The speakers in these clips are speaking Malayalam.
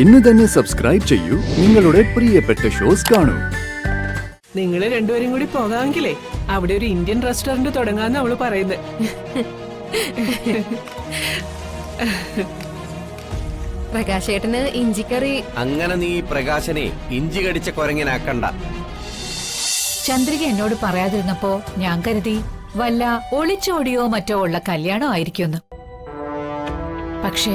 ഇന്ന് തന്നെ സബ്സ്ക്രൈബ് ചെയ്യൂ, നിങ്ങളുടെ പ്രിയപ്പെട്ട ഷോസ് കാണൂ. നിങ്ങൾ രണ്ടുപേരും കൂടി പോകാമെങ്കിലേ അവിടെ ഒരു ഇന്ത്യൻ റെസ്റ്റോറന്റ് തുടങ്ങാന്ന് അവള് പറയുന്നത്. പ്രകാശേട്ടന് ഇഞ്ചിക്കറി. അങ്ങനെ നീ പ്രകാശനെ ഇഞ്ചി കടിച്ച കൊരങ്ങനാക്കണ്ട. ചന്ദ്രിക എന്നോട് പറയാതിരുന്നപ്പോ ഞാൻ കരുതി വല്ല ഒളിച്ചോടിയോ മറ്റോ ഉള്ള കല്യാണം ആയിരിക്കുമെന്ന്. പക്ഷേ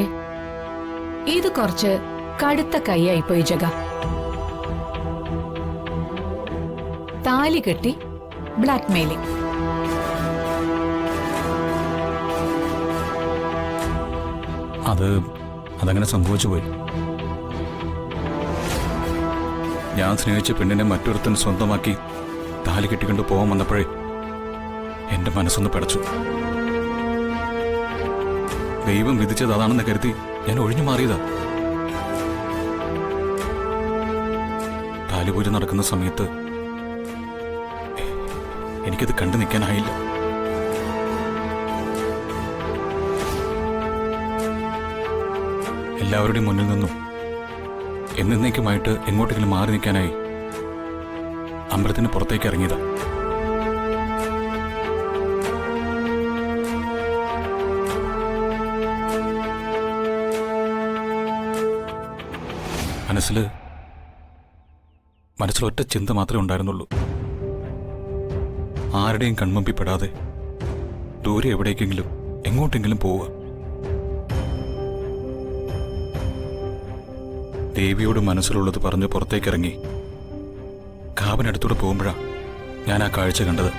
ഇത് കുറച്ച് കടുത്ത കൈയായിപ്പോയി ജഗ. താലി കെട്ടി ബ്ലാക്ക് മെയിലിംഗ്. അതങ്ങനെ സംഭവിച്ചു പോയി. ഞാൻ സ്നേഹിച്ച പെണ്ണിനെ മറ്റൊരുത്തൻ സ്വന്തമാക്കി താലി കെട്ടിക്കൊണ്ട് പോകാൻ വന്നപ്പോഴേ എന്റെ മനസ്സൊന്ന് പിടച്ചു. ദൈവം വിധിച്ചത് അതാണെന്ന് കരുതി ഞാൻ ഒഴിഞ്ഞു മാറിയതാ. താലിപൂജ നടക്കുന്ന സമയത്ത് എനിക്കത് കണ്ടു നിൽക്കാനായില്ല. എല്ലാവരുടെയും മുന്നിൽ നിന്നും എന്നേക്കുമായിട്ട് എങ്ങോട്ടെങ്കിലും മാറി നിൽക്കാനായി അമ്പലത്തിന് പുറത്തേക്ക് ഇറങ്ങിയതാ. മനസ്സിലൊറ്റ ചിന്ത മാത്രമേ ഉണ്ടായിരുന്നുള്ളൂ. ആരുടെയും കൺമുമ്പിപ്പെടാതെ ദൂരെ എവിടേക്കെങ്കിലും എങ്ങോട്ടെങ്കിലും പോവുക. ദേവിയോട് മനസ്സിലുള്ളത് പറഞ്ഞ് പുറത്തേക്കിറങ്ങി കാവിനടുത്തൂടെ പോകുമ്പോഴാണ് ഞാൻ ആ കാഴ്ച കണ്ടത്.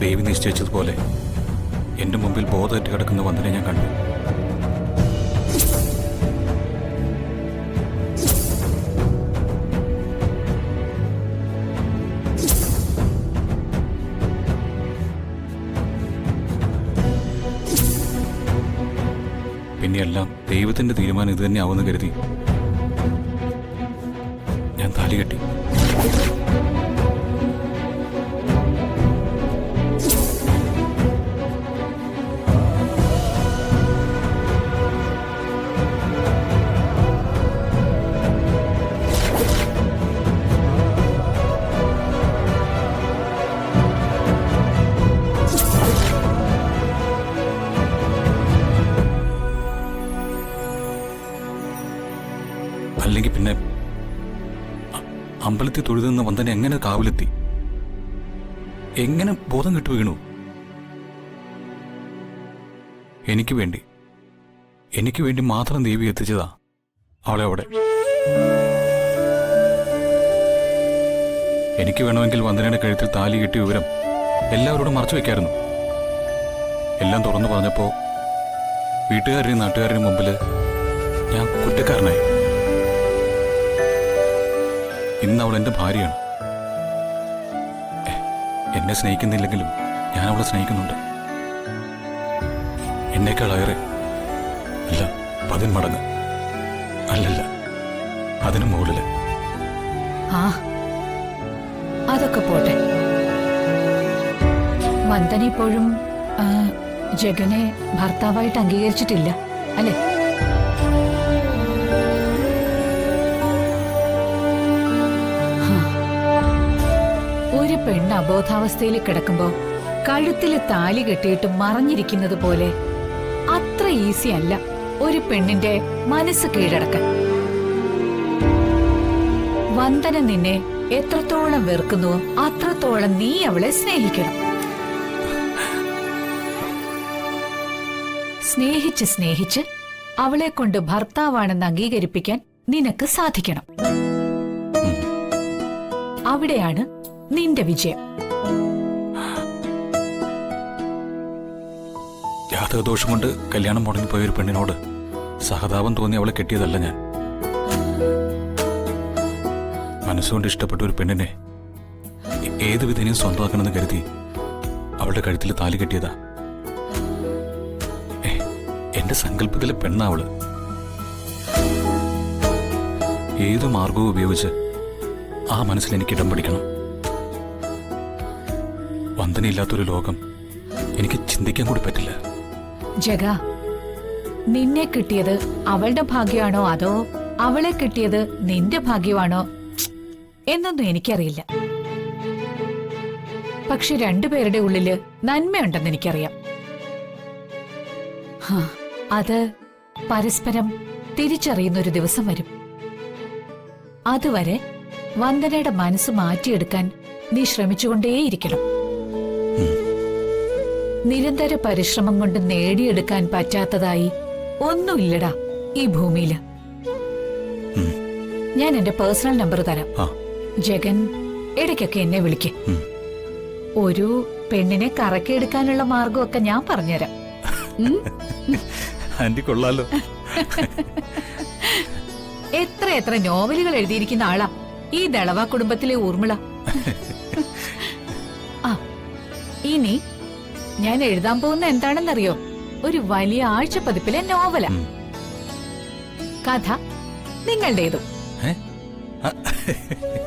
ദേവി നിശ്ചയിച്ചതുപോലെ എന്റെ മുമ്പിൽ ബോധമറ്റ് കിടക്കുന്ന വന്ദനെ ഞാൻ കണ്ടു. പിന്നെയെല്ലാം ദൈവത്തിന്റെ തീരുമാനം ഇത് തന്നെ ആവുമെന്ന് കരുതി ഞാൻ താലി കെട്ടി. അല്ലെങ്കിൽ പിന്നെ അമ്പലത്തിൽ തൊഴുതുന്ന വന്ദന എങ്ങനെ കാവിലെത്തി? എങ്ങനെ ബോധം കെട്ടു വീണു? എനിക്ക് വേണ്ടി മാത്രം ദേവി എത്തിച്ചതാ അവളെ അവിടെ. എനിക്ക് വേണമെങ്കിൽ വന്ദനയുടെ കഴുത്തിൽ താലി കെട്ടിയ വിവരം എല്ലാവരോടും മറച്ചു വെക്കായിരുന്നു. എല്ലാം തുറന്നു പറഞ്ഞപ്പോ വീട്ടുകാരുടെയും നാട്ടുകാരുടെയും മുമ്പിൽ ഞാൻ കുറ്റക്കാരനായി. ഇന്ന് അവൾ എന്റെ ഭാര്യയാണ്. എന്നെ സ്നേഹിക്കുന്നില്ലെങ്കിലും ഞാൻ അവളെ സ്നേഹിക്കുന്നുണ്ട്. എന്നേക്കാളേറെ, അല്ല 10 മടങ്ങ്, അല്ലല്ല അതിനു മുകളില്. ആ അതൊക്കെ പോട്ടെ. വന്ദന ഇപ്പോഴും ജഗനെ ഭർത്താവായിട്ട് അംഗീകരിച്ചിട്ടില്ല അല്ലേ? ഒരു പെണ്ണ് അബോധാവസ്ഥയിൽ കിടക്കുമ്പോ കഴുത്തില് താലി കെട്ടിയിട്ട് മറഞ്ഞിരിക്കുന്നത് പോലെ അത്ര ഈസി അല്ല ഒരു പെണ്ണിന്റെ മനസ്സ് കീഴടക്കാൻ. വന്ദന നിന്നെ എത്രത്തോളം വെറുക്കുന്നുവോ അത്രത്തോളം നീ അവളെ സ്നേഹിക്കണം. സ്നേഹിച്ച് അവളെ കൊണ്ട് ഭർത്താവാണെന്ന് അംഗീകരിപ്പിക്കാൻ നിനക്ക് സാധിക്കണം. അവിടെയാണ് നിന്റെ വിജയം. ജാതകദോഷം കൊണ്ട് കല്യാണം മുടങ്ങിപ്പോയ ഒരു പെണ്ണിനോട് സഹതാപം തോന്നി അവളെ കെട്ടിയതല്ല ഞാൻ. മനസ്സുകൊണ്ട് ഇഷ്ടപ്പെട്ട ഒരു പെണ്ണിനെ ഏത് വിധേനയും സ്വന്തമാക്കണമെന്ന് കരുതി അവളുടെ കഴുത്തിൽ താലി കെട്ടിയതാ. എന്റെ സങ്കല്പത്തിലെ പെണ്ണാവള്. ഏതു മാർഗവും ഉപയോഗിച്ച് ആ മനസ്സിൽ എനിക്ക് ഇടം പിടിക്കണം. വന്ദനയില്ലാത്തൊരു ലോകം എനിക്ക് ചിന്തിക്കാൻ കൂടി പറ്റില്ല. ജഗ, നിന്നെ കിട്ടിയത് അവളുടെ ഭാഗ്യമാണോ അതോ അവളെ കിട്ടിയത് നിന്റെ ഭാഗ്യമാണോ എന്നൊന്നും എനിക്കറിയില്ല. പക്ഷെ രണ്ടുപേരുടെ ഉള്ളില് നന്മയുണ്ടെന്ന് എനിക്കറിയാം. അത് പരസ്പരം തിരിച്ചറിയുന്നൊരു ദിവസം വരും. അതുവരെ വന്ദനയുടെ മനസ്സ് മാറ്റിയെടുക്കാൻ നീ ശ്രമിച്ചുകൊണ്ടേയിരിക്കണം. നിരന്തര പരിശ്രമം കൊണ്ട് നേടിയെടുക്കാൻ പറ്റാത്തതായി ഒന്നുമില്ലടാ ഈ ഭൂമിയില്. ഞാൻ എന്റെ പേഴ്സണൽ നമ്പർ തരാം. ജഗൻ ഇടയ്ക്കൊക്കെ എന്നെ വിളിക്ക്. ഒരു പെണ്ണിനെ കറക്കിയെടുക്കാനുള്ള മാർഗമൊക്കെ ഞാൻ പറഞ്ഞുതരാം. ആന്റി കൊള്ളാലോ. എത്ര എത്ര നോവലുകൾ എഴുതിയിരിക്കുന്ന ആളാ ഈ ദളവ കുടുംബത്തിലെ ഊർമിള. ആ, ഇനി ഞാൻ എഴുതാൻ പോകുന്ന എന്താണെന്നറിയോ? ഒരു വലിയ ആഴ്ചപ്പതിപ്പിലെ നോവല. കഥ നിങ്ങളുടേതും.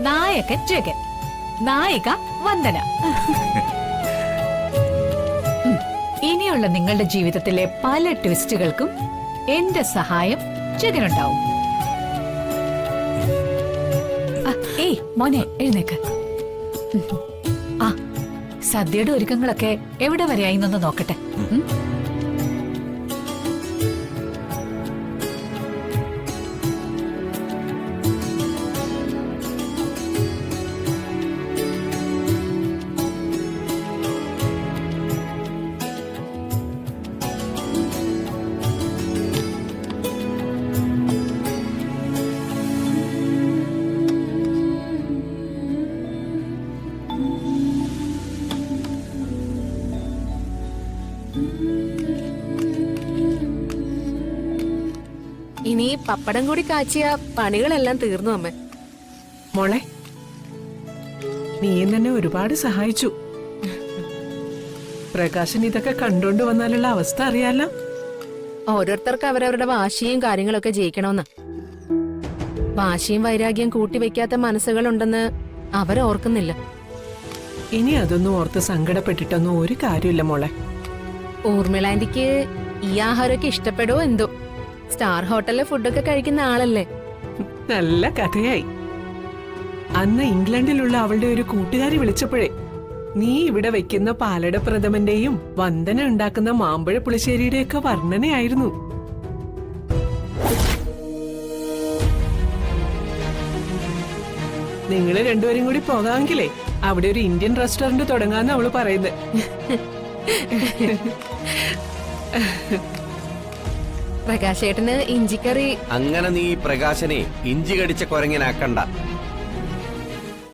നായകൻ ജഗൻ, നായിക വന്ദന. ഇനിയുള്ള നിങ്ങളുടെ ജീവിതത്തിലെ പല ട്വിസ്റ്റുകൾക്കും എന്റെ സഹായം ജഗനുണ്ടാവും. ഏയ് മോനെ, എഴുന്നേക്ക്. ആ, സദ്യയുടെ ഒരുക്കങ്ങളൊക്കെ എവിടെ വരെയായി എന്നൊന്ന് നോക്കട്ടെ. ഇനി പപ്പടം കൂടി കാച്ചിയ പണികളെല്ലാം തീർന്നു അമ്മ. മോളെ, നീ തന്നെ ഒരുപാട് സഹായിച്ചു. പ്രകാശൻ ഇതൊക്കെ കണ്ടോണ്ട് വന്നാലുള്ള അവസ്ഥ അറിയാലോ. ഓരോരുത്തർക്ക് അവരവരുടെ വാശിയും കാര്യങ്ങളൊക്കെ ജയിക്കണമെന്ന്. വാശിയും വൈരാഗ്യം കൂട്ടിവെക്കാത്ത മനസ്സുകളുണ്ടെന്ന് അവരോർക്കുന്നില്ല. ഇനി അതൊന്നും ഓർത്ത് സങ്കടപ്പെട്ടിട്ടൊന്നും ഒരു കാര്യമില്ല മോളെ. ഊർമിളാന്റിക്ക് ഈ ആഹാരമൊക്കെ ഇഷ്ടപ്പെടുവോ എന്തോ. സ്റ്റാർ ഹോട്ടലിലെ ഫുഡൊക്കെ കഴിക്കുന്ന ആളല്ലേ. നല്ല കഥയായി. അന്ന് ഇംഗ്ലണ്ടിലുള്ള അവളുടെ ഒരു കൂട്ടുകാരി വിളിച്ചപ്പോഴേ നീ ഇവിടെ വെക്കുന്ന പാലട പ്രഥമന്റെയും വന്ദന ഉണ്ടാക്കുന്ന മാമ്പഴ പുളിശ്ശേരിയുടെയൊക്കെ വർണ്ണനയായിരുന്നു. നിങ്ങള് രണ്ടുപേരും കൂടി പോകാമെങ്കിലേ അവിടെ ഒരു ഇന്ത്യൻ റെസ്റ്റോറന്റ് തുടങ്ങാന്ന് അവള് പറയുന്നത്. പ്രകാശേട്ടന് ഇഞ്ചിക്കറി. അങ്ങനെ നീ പ്രകാശനെ ഇഞ്ചി കടിച്ച കുരങ്ങനാക്കണ്ട.